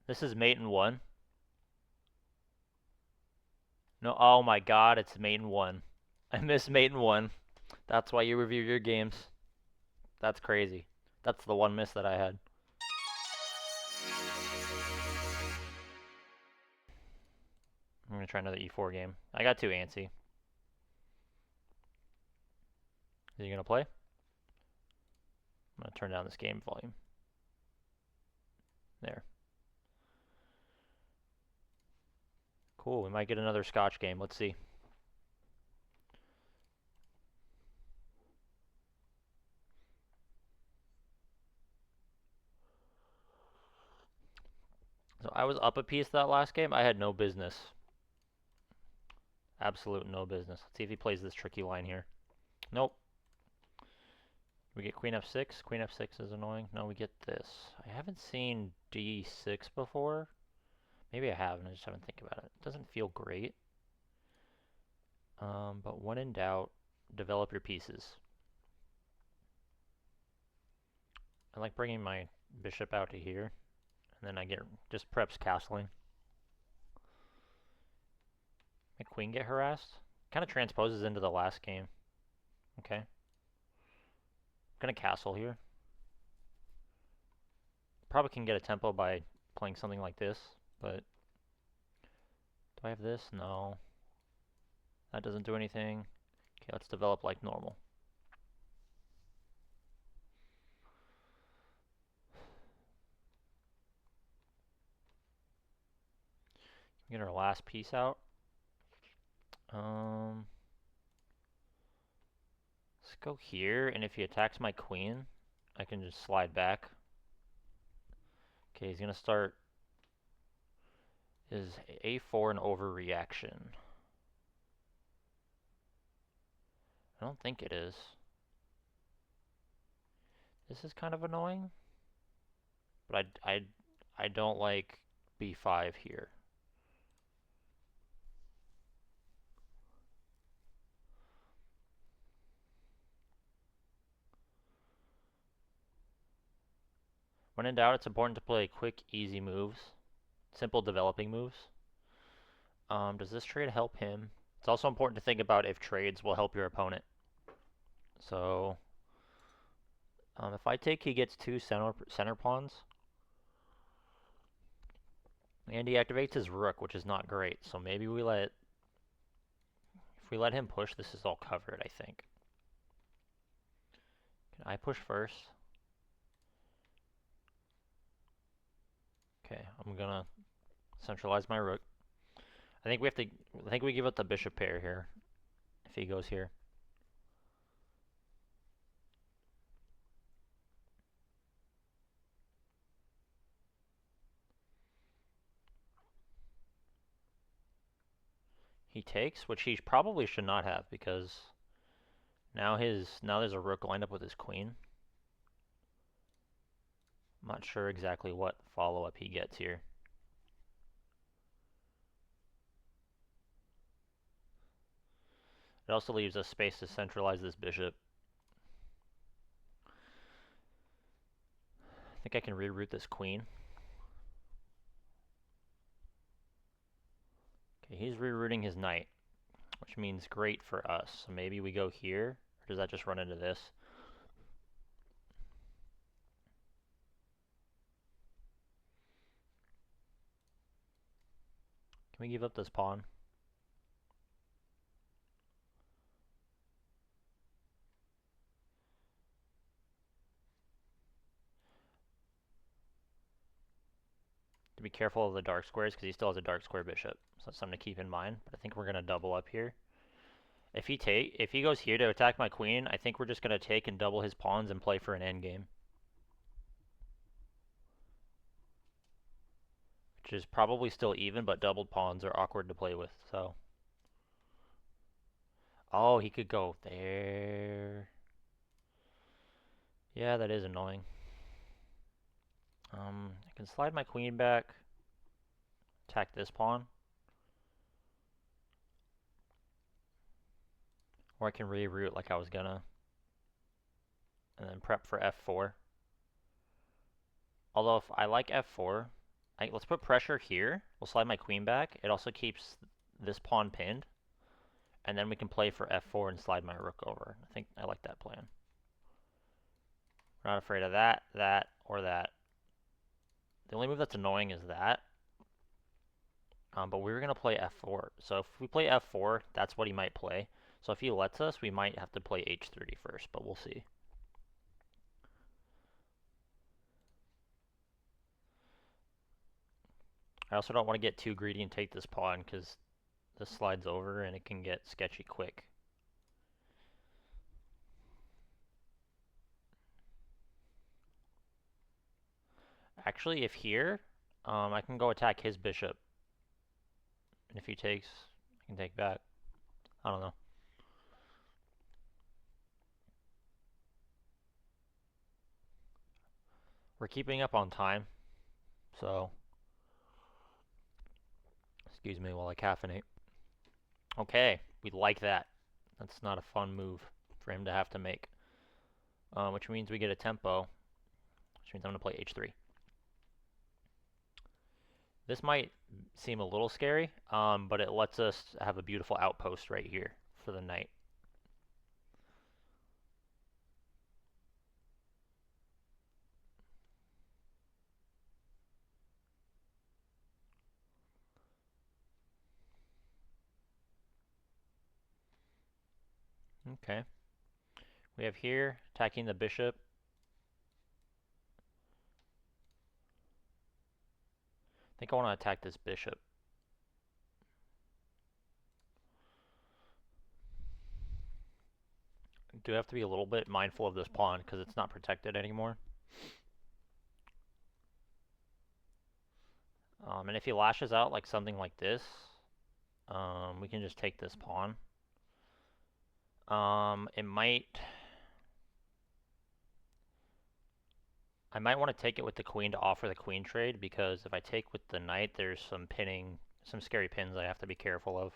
This is mate in 1. No, oh my god, it's mate in 1. I missed mate in 1. That's why you review your games. That's crazy. That's the one miss that I had. I'm gonna try another E4 game. I got too antsy. Are you gonna play? I'm gonna turn down this game volume. There. Cool, we might get another Scotch game. Let's see. So I was up a piece that last game. I had no business. Absolute no business. Let's see if he plays this tricky line here. Nope. We get queen f6. Queen f6 is annoying. No, we get this. I haven't seen d6 before. Maybe I have, and I just haven't think about it. It doesn't feel great. But when in doubt, develop your pieces. I like bringing my bishop out to here, and then I get just preps castling. My queen get harassed. Kind of transposes into the last game. Okay. I'm gonna castle here. Probably can get a tempo by playing something like this, but do I have this? No. That doesn't do anything. Okay, let's develop like normal. Get our last piece out. Let's go here, and if he attacks my queen, I can just slide back. Okay, he's gonna start. Is a4 an overreaction? I don't think it is. This is kind of annoying, but I don't like b5 here. When in doubt, it's important to play quick, easy moves, simple developing moves. Does this trade help him? It's also important to think about if trades will help your opponent. So, if I take, he gets 2 center pawns. And he activates his rook, which is not great. So maybe we let... If we let him push, this is all covered, I think. Can I push first? Okay, I'm gonna centralize my rook. I think we have to... I think we give up the bishop pair here. If he goes here. He takes, which he probably should not have, because now there's a rook lined up with his queen. I'm not sure exactly what follow-up he gets here. It also leaves us space to centralize this bishop. I think I can reroute this queen. Okay, he's rerouting his knight, which means great for us. So maybe we go here, or does that just run into this? Can we give up this pawn? To be careful of the dark squares, because he still has a dark square bishop. So that's something to keep in mind, but I think we're going to double up here. If he goes here to attack my queen, I think we're just going to take and double his pawns and play for an endgame. Which is probably still even, but doubled pawns are awkward to play with, so. Oh, he could go there. Yeah, that is annoying. I can slide my queen back, attack this pawn. Or I can reroute like I was gonna. And then prep for f4. Although if I like f4, let's put pressure here. We'll slide my queen back. It also keeps this pawn pinned. And then we can play for f4 and slide my rook over. I think I like that plan. We're not afraid of that, or that. The only move that's annoying is that. But we were going to play f4. So if we play f4, that's what he might play. So if he lets us, we might have to play h3 first, but we'll see. I also don't want to get too greedy and take this pawn because this slides over and it can get sketchy quick. Actually, if here, I can go attack his bishop. And if he takes, I can take back. I don't know. We're keeping up on time, so excuse me while I caffeinate. Okay, we like that. That's not a fun move for him to have to make. Which means we get a tempo, which means I'm going to play h3. This might seem a little scary, but it lets us have a beautiful outpost right here for the knight. Okay. We have here attacking the bishop. I think I want to attack this bishop. Do have to be a little bit mindful of this pawn because it's not protected anymore. And if he lashes out like something like this, we can just take this pawn. It might... I might want to take it with the queen to offer the queen trade, because if I take with the knight, there's some pinning, some scary pins I have to be careful of.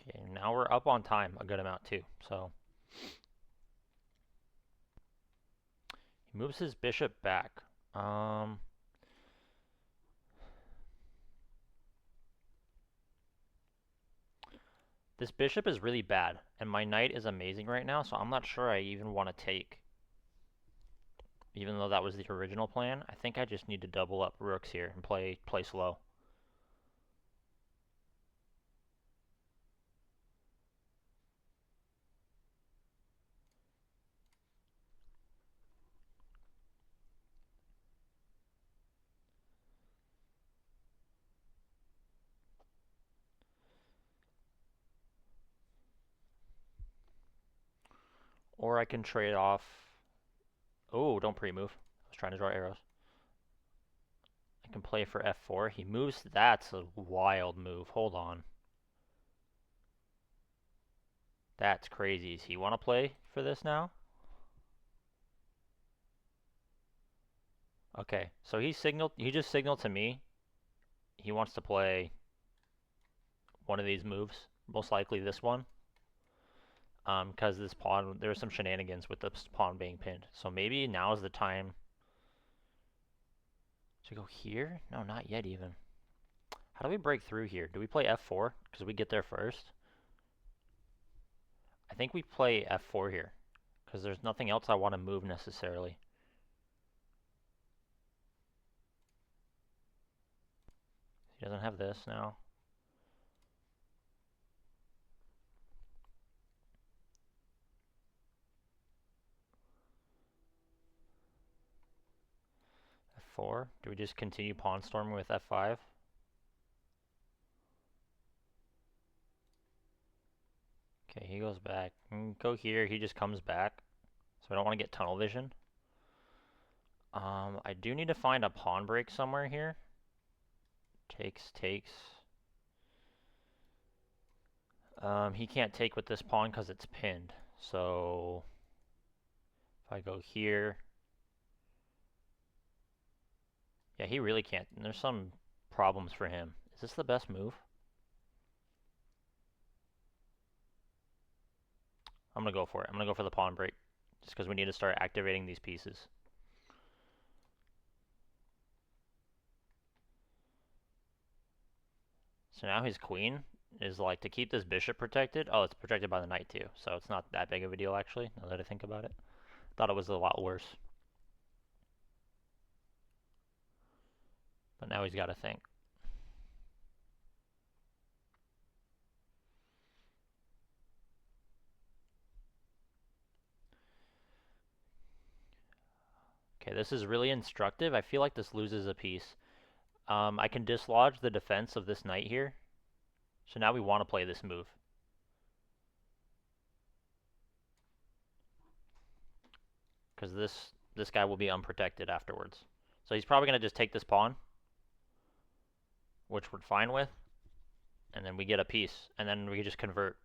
Okay, now we're up on time a good amount too, so... He moves his bishop back. This bishop is really bad, and my knight is amazing right now, so I'm not sure I even want to take. Even though that was the original plan, I think I just need to double up rooks here and play slow. Or I can trade off... Oh, don't pre-move. I was trying to draw arrows. I can play for f4. He moves... That's a wild move. Hold on. That's crazy. Does he want to play for this now? Okay, so he just signaled to me he wants to play one of these moves. Most likely this one. Because this pawn, there was some shenanigans with this pawn being pinned. So maybe now is the time to go here? No, not yet even. How do we break through here? Do we play f4? Because we get there first. I think we play f4 here. Because there's nothing else I want to move necessarily. He doesn't have this now. f4. Do we just continue pawn storming with f5? Okay, he goes back. Go here, he just comes back. So I don't want to get tunnel vision. I do need to find a pawn break somewhere here. Takes. He can't take with this pawn because it's pinned. So if I go here... Yeah, he really can't. And there's some problems for him. Is this the best move? I'm gonna go for it. I'm gonna go for the pawn break, just because we need to start activating these pieces. So now his queen is like to keep this bishop protected. Oh, it's protected by the knight too, so it's not that big of a deal actually, now that I think about it. Thought it was a lot worse. But now he's got to think. Okay, this is really instructive. I feel like this loses a piece. I can dislodge the defense of this knight here. So now we want to play this move. Because this guy will be unprotected afterwards. So he's probably going to just take this pawn, which we're fine with. And then we get a piece. And then we can just convert.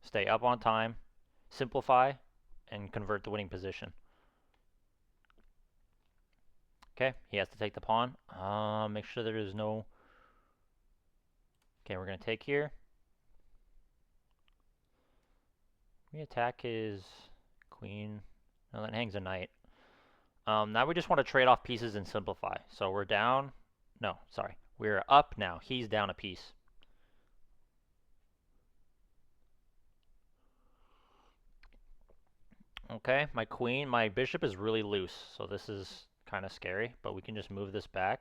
Stay up on time. Simplify. And convert the winning position. Okay, he has to take the pawn. Make sure there is no... Okay, we're going to take here. We attack his queen. No, that hangs a knight. Now we just want to trade off pieces and simplify. So we're down. No, sorry. We're up now. He's down a piece. Okay, my bishop is really loose. So this is kind of scary. But we can just move this back.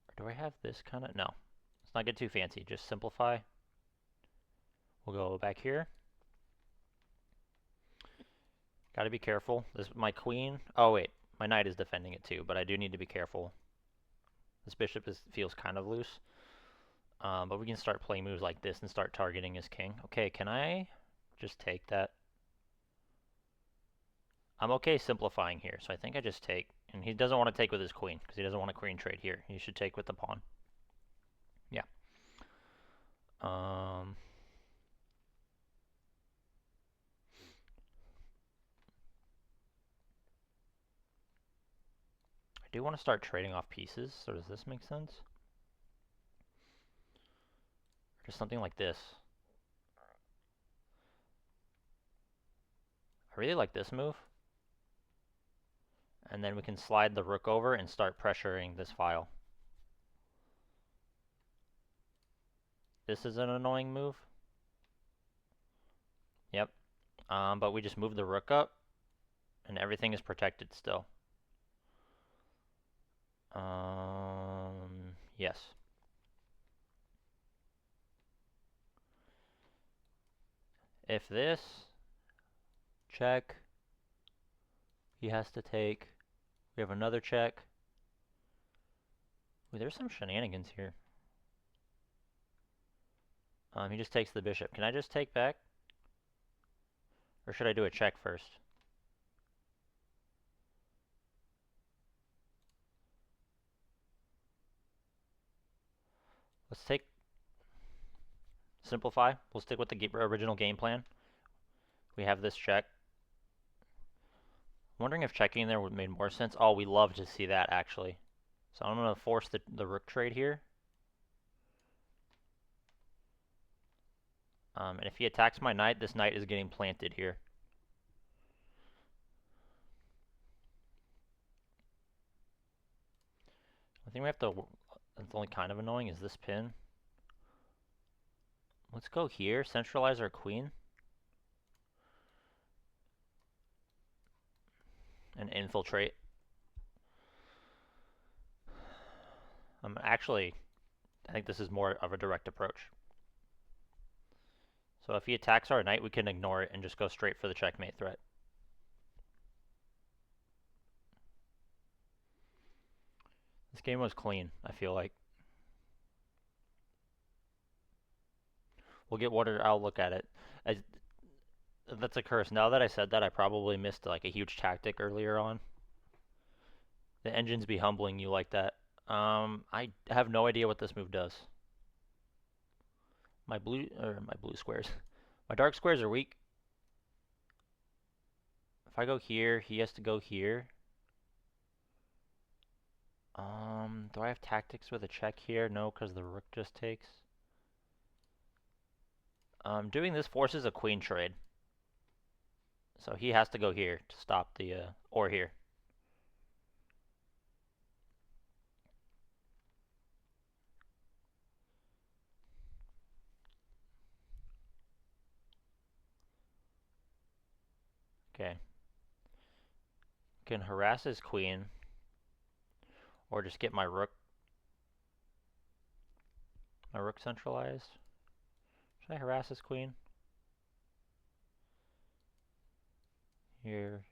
Or do I have this kind of? No. Let's not get too fancy. Just simplify. We'll go back here. Gotta be careful. This my queen. Oh wait, my knight is defending it too, but I do need to be careful. This bishop feels kind of loose. But we can start playing moves like this and start targeting his king. Okay, can I just take that? I'm okay simplifying here, so I think I just take. And he doesn't want to take with his queen, because he doesn't want a queen trade here. He should take with the pawn. Yeah. I do want to start trading off pieces, so does this make sense? Or just something like this. I really like this move. And then we can slide the rook over and start pressuring this file. This is an annoying move. Yep. But we just move the rook up, and everything is protected still. Yes. If this, check, he has to take. We have another check. Ooh, there's some shenanigans here. He just takes the bishop. Can I just take back? Or should I do a check first? Let's take... Simplify. We'll stick with the original game plan. We have this check. I'm wondering if checking there would have made more sense. Oh, we love to see that, actually. So I'm going to force the rook trade here. And if he attacks my knight, this knight is getting planted here. I think we have to... That's only kind of annoying is this pin. Let's go here, centralize our queen. And infiltrate. Actually, I think this is more of a direct approach. So if he attacks our knight, we can ignore it and just go straight for the checkmate threat. This game was clean, I feel like. We'll get water, I'll look at it. That's a curse. Now that I said that, I probably missed like a huge tactic earlier on. The engines be humbling you like that. I have no idea what this move does. My blue squares. My dark squares are weak. If I go here, he has to go here. Do I have tactics with a check here? No, because the rook just takes. Doing this forces a queen trade. So he has to go here to stop the, or here. Okay. Can harass his queen. Or just get my rook centralized. Should I harass his queen? Here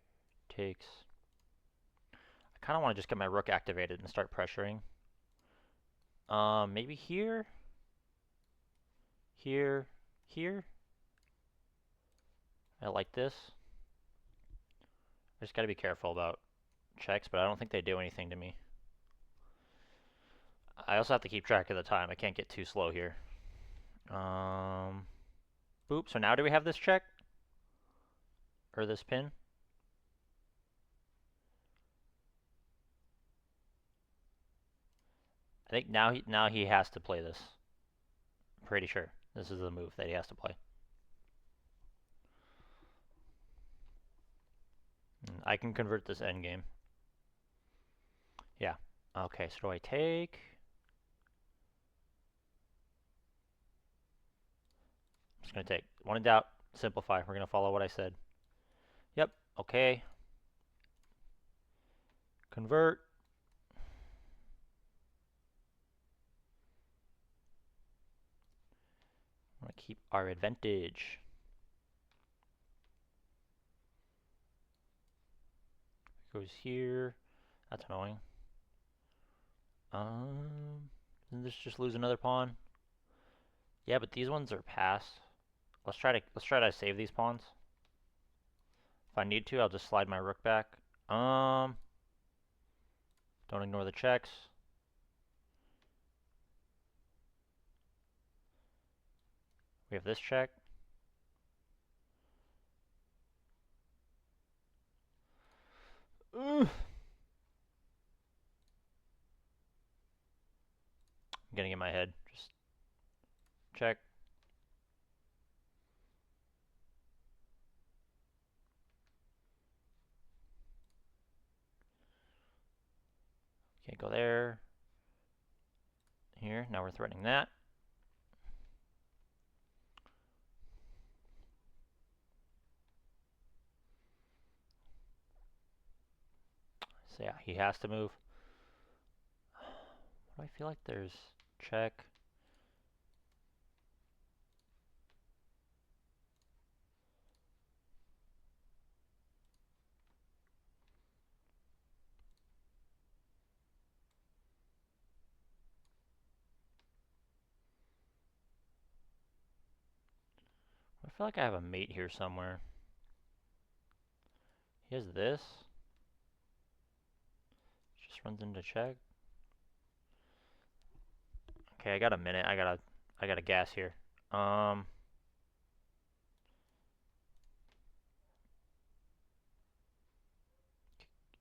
takes. I kind of want to just get my rook activated and start pressuring. Maybe here? Here? Here? I like this. I just gotta be careful about checks, but I don't think they do anything to me. I also have to keep track of the time. I can't get too slow here. Boop. So now do we have this check? Or this pin? I think now he has to play this. I'm pretty sure this is the move that he has to play. I can convert this endgame. Yeah. Okay, so do I take? I'm just gonna take. One in doubt, simplify. We're gonna follow what I said. Yep, okay. Convert. I want to keep our advantage. Goes here. That's annoying. Didn't this just lose another pawn? Yeah, but these ones are passed. Let's try to save these pawns. If I need to, I'll just slide my rook back. Don't ignore the checks. We have this check. I'm getting in my head. Just check. Can't go there. Here, now we're threatening that. So yeah, he has to move. What do I feel like there's check? I feel like I have a mate here somewhere. He has this. Just runs into check. Okay, I got a minute. I gotta gas here.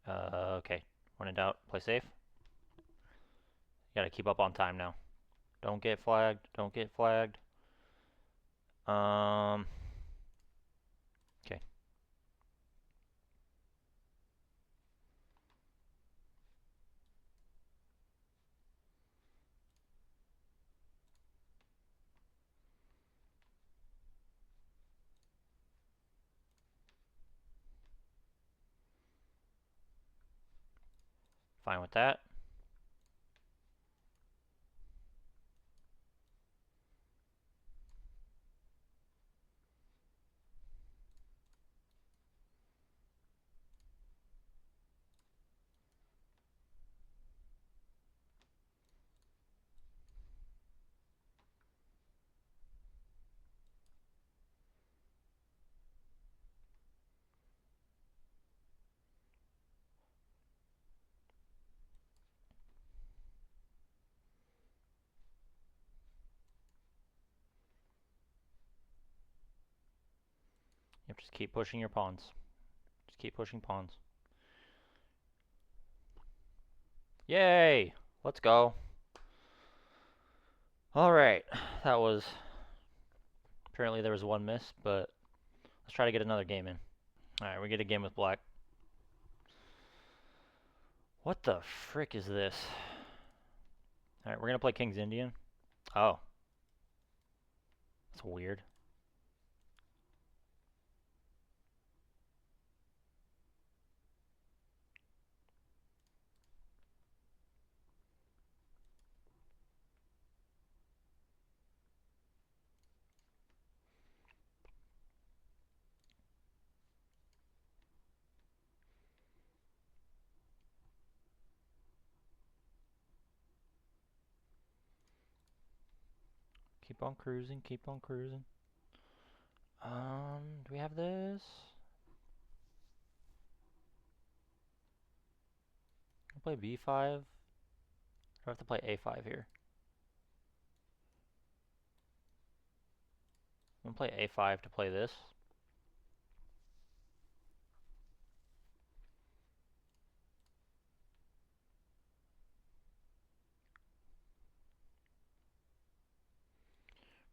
Okay. When in doubt, play safe. Gotta keep up on time now. Don't get flagged. Don't get flagged. Okay. Fine with that. Yep, just keep pushing your pawns. Just keep pushing pawns. Yay! Let's go. Alright, that was Apparently there was one miss, but let's try to get another game in. Alright, we get a game with black. What the frick is this? Alright, we're gonna play King's Indian. Oh. That's weird. Keep on cruising, keep on cruising. Do we have this? I'll play b5. Do I have to play a5 here? I'm gonna play a5 to play this.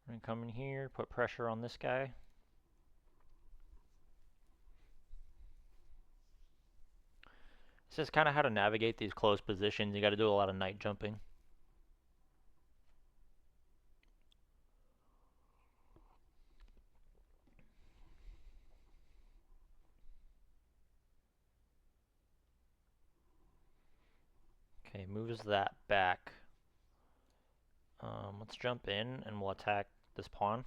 We're gonna come in here, put pressure on this guy. This is kind of how to navigate these close positions. You got to do a lot of knight jumping. Okay, moves that back. Let's jump in and we'll attack this pawn.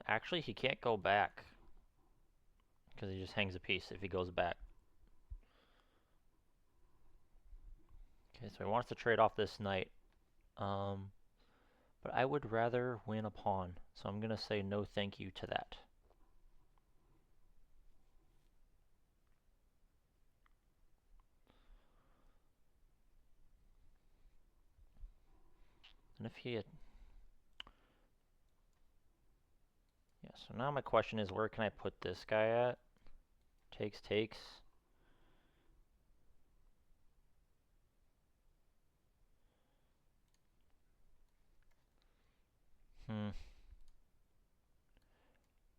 Actually, he can't go back because he just hangs a piece if he goes back. Okay, so he wants to trade off this knight. But I would rather win a pawn, so I'm going to say no thank you to that. And if he had... Yeah, so now my question is, where can I put this guy at? Takes, takes.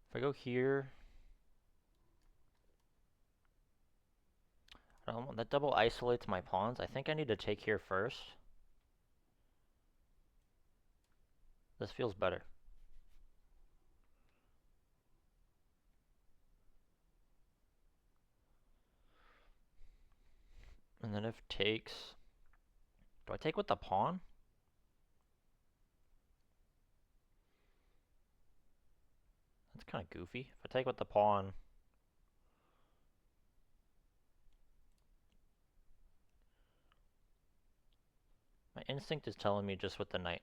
If I go here... that double isolates my pawns. I think I need to take here first. This feels better. And then if takes... Do I take with the pawn? That's kind of goofy. If I take with the pawn... My instinct is telling me just with the knight.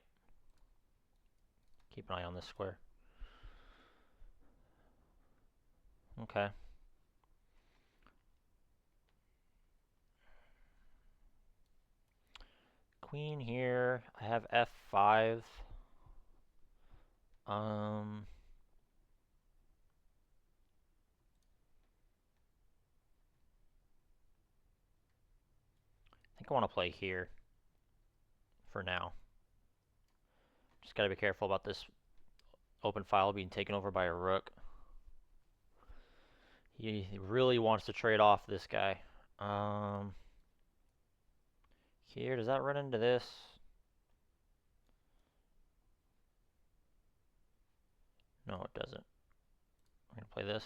Keep an eye on this square. Okay. Queen here. I have f5. I think I want to play here for now. Just gotta be careful about this open file being taken over by a rook. He really wants to trade off this guy. Here, does that run into this? No, it doesn't. I'm gonna play this.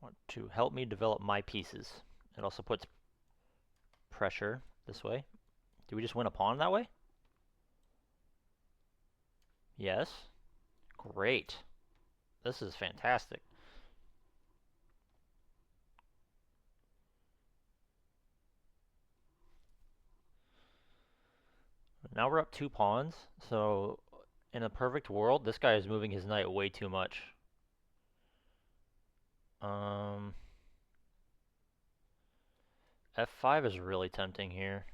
Want to help me develop my pieces. It also puts pressure this way. Do we just win a pawn that way? Yes. Great. This is fantastic. Now we're up 2 pawns, so in a perfect world, this guy is moving his knight way too much. F5 is really tempting here.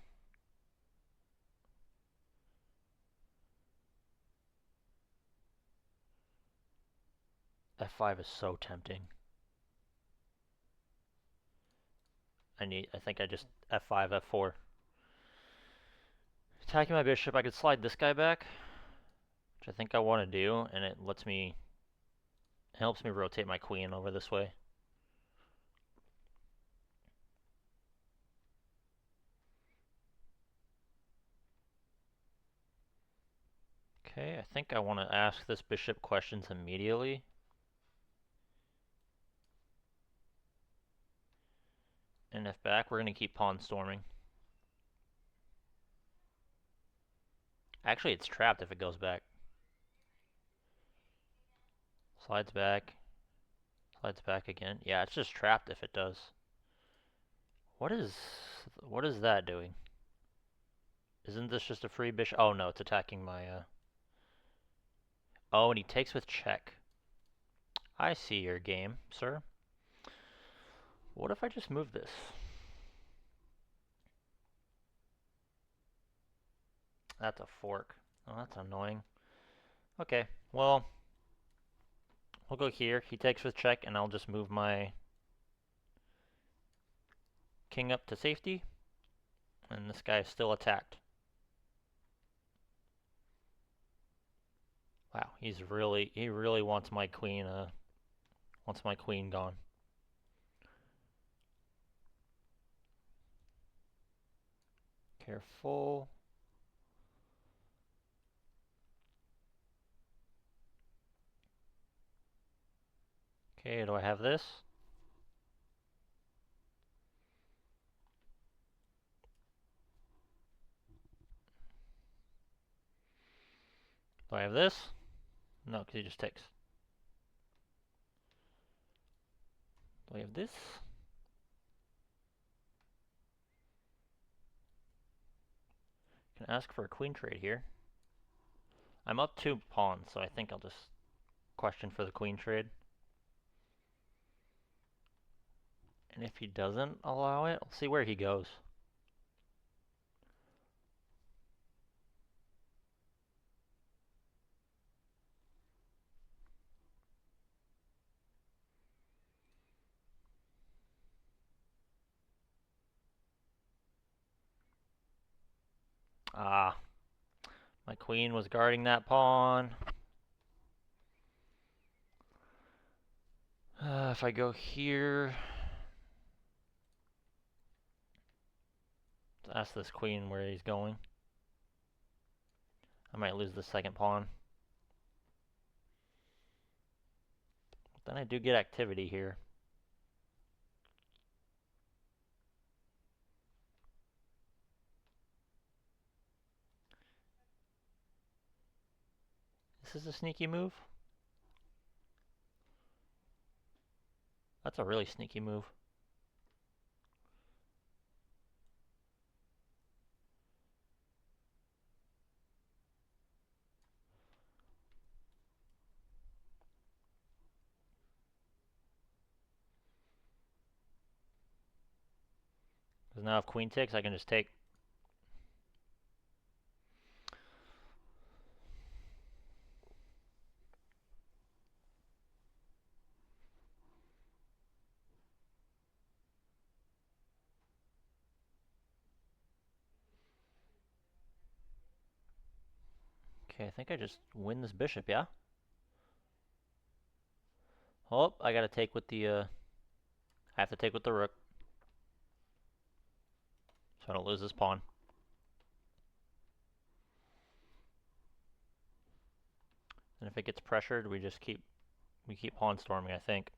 F5 is so tempting. I think I just F5, F4. Attacking my bishop, I could slide this guy back, which I think I want to do, and it helps me rotate my queen over this way. Okay, I think I want to ask this bishop questions immediately. And if back, we're going to keep pawn storming. Actually, it's trapped if it goes back. Slides back. Slides back again. Yeah, it's just trapped if it does. What is that doing? Isn't this just a free bishop? Oh no, it's attacking my Oh, and he takes with check. I see your game, sir. What if I just move this? That's a fork. Oh, that's annoying. Okay, well, we'll go here. He takes with check, and I'll just move my king up to safety. And this guy is still attacked. Wow, he really wants my queen, gone. Careful. Okay, do I have this? Do I have this? No, because he just takes. Do I have this? Can ask for a queen trade here. I'm up 2 pawns, so I think I'll just question for the queen trade. And if he doesn't allow it, I'll see where he goes. Ah, my queen was guarding that pawn. If I go here, let's ask this queen where he's going. I might lose the second pawn. Then I do get activity here. This is a sneaky move. That's a really sneaky move. Because now if queen takes, I can just take. Okay, I think I just win this bishop, yeah? Oh, I gotta take with the, I have to take with the rook. So I don't lose this pawn. And if it gets pressured, we keep pawn storming, I think.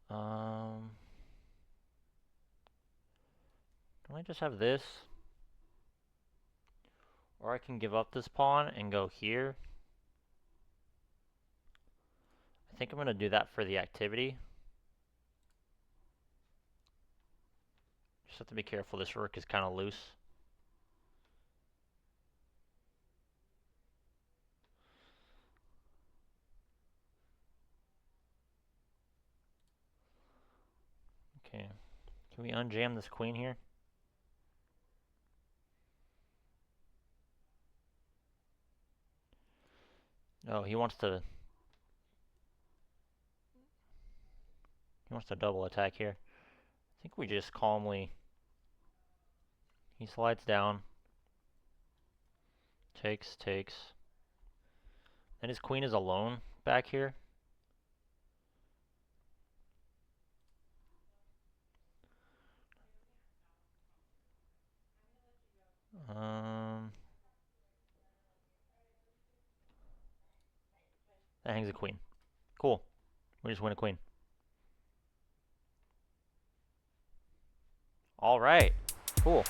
Don't I just have this? Or I can give up this pawn and go here. I think I'm going to do that for the activity. Just have to be careful, this rook is kind of loose. Okay, can we unjam this queen here? Oh, he wants to He wants to double attack here. I think we just calmly... He slides down. Takes. And his queen is alone back here. That hangs a queen. Cool. We just win a queen. Alright. Cool.